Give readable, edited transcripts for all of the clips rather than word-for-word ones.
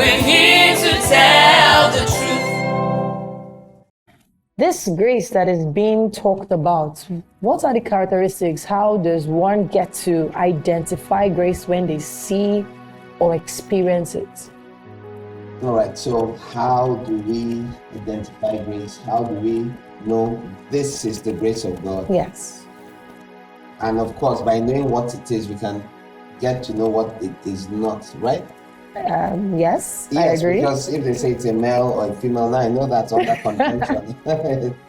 We're here to tell the truth. This grace that is being talked about, what are the characteristics? How does one get to identify grace when they see or experience it? All right, so how do we identify grace? How do we know this is the grace of God? Yes. And of course, by knowing what it is, we can get to know what it is not, right? Yes, I Yes, agree. because if they say it's a male or a female, now I know that's under contention.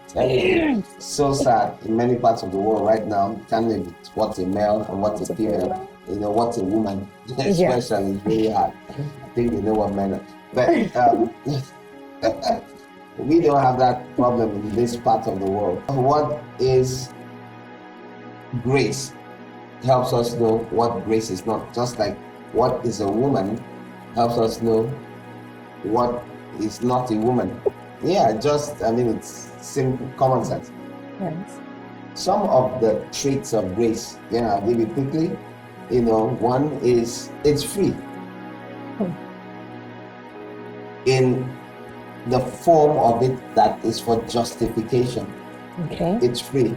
Terrible. So sad in many parts of the world right now. You can't know if it's what's a male and what's a female. You know, what's a woman, especially, is really hard. I think you know what men are. But we don't have that problem in this part of the world. What is grace helps us know what grace is not. Just like what is a woman helps us know what is not a woman. Yeah, it's simple, common sense. Yes. Some of the traits of grace, I'll give you quickly. One is it's free. In the form of it that is for justification. Okay. It's free.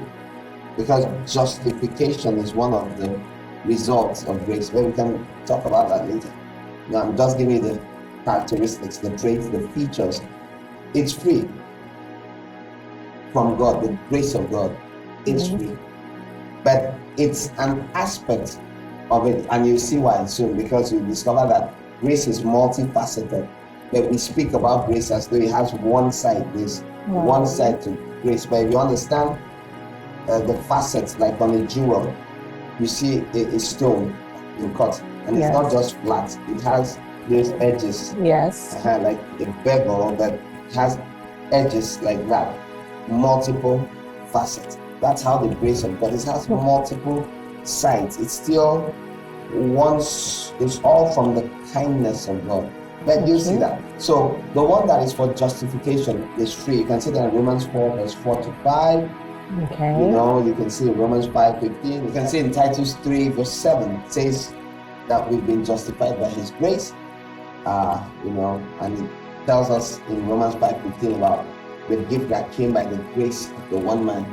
Because justification is one of the results of grace. But we can talk about that later. Now, I'm just giving you the characteristics, the traits, the features. It's free from God, the grace of God. It's free. But it's an aspect of it, and you'll see why soon, because you discover that grace is multifaceted. But we speak about grace as though it has one side. There's one side to grace. But if you understand the facets, like on a jewel, you see a stone you cut, and it's not just flat, it has those edges. Yes. Like a bevel that has edges like that, multiple facets. That's how the grace of God is. It has multiple sides. It's still it's all from the kindness of God. But you see that. So the one that is for justification is free. You can see that in Romans 4, verse 4 to 5. Okay. You can see in Romans 5:15. You can see in Titus 3, verse 7. It says that we've been justified by His grace. And it tells us in Romans 5:15 about the gift that came by the grace of the one man,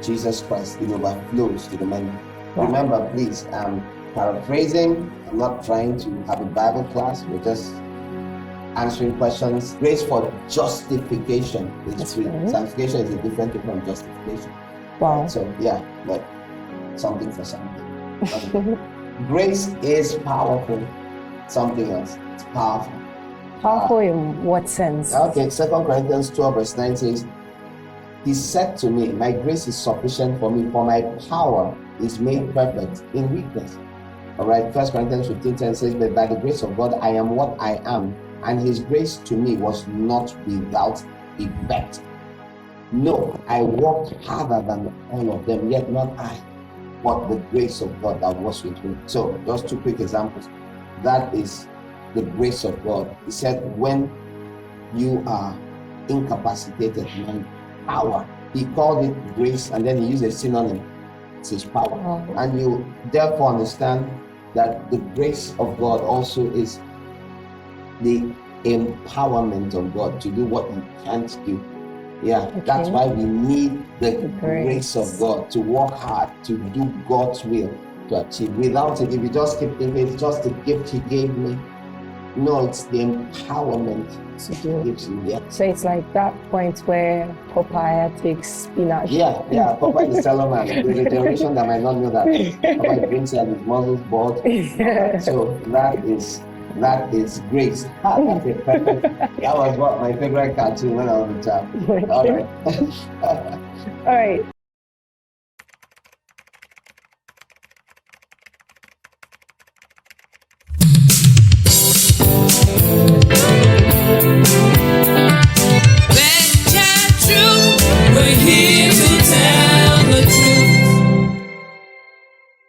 Jesus Christ. It overflows to the many. Remember, please, I'm paraphrasing. I'm not trying to have a Bible class. We're just answering questions. Grace for justification is free. Sanctification is a different thing from justification. Wow. Right? So but something for something. Grace is powerful. Something else. It's powerful. Powerful in what sense? Okay, 2 Corinthians 12, verse 9 says, He said to me, my grace is sufficient for me, for my power is made perfect in weakness. All right, 1 Corinthians 15:10 says, but by the grace of God, I am what I am, and His grace to me was not without effect. No, I worked harder than all of them, yet not I, but the grace of God that was with me. So, just two quick examples. That is the grace of God. He said, when you are incapacitated, my power. He called it grace, and then he used a synonym. It's His power. And you therefore understand that the grace of God also is the empowerment of God to do what you can't do. That's why we need the grace of God to work hard, to do God's will, to achieve. Without it, if you just keep thinking it's just a gift He gave me, no, it's the empowerment He gives you. So it's like that point where Popeye takes spinach. Popeye the seller man. There's a generation that might not know that. Popeye brings out his muscles bald. So that is grace. That was what my favorite cartoon when I was a child. All right. All right.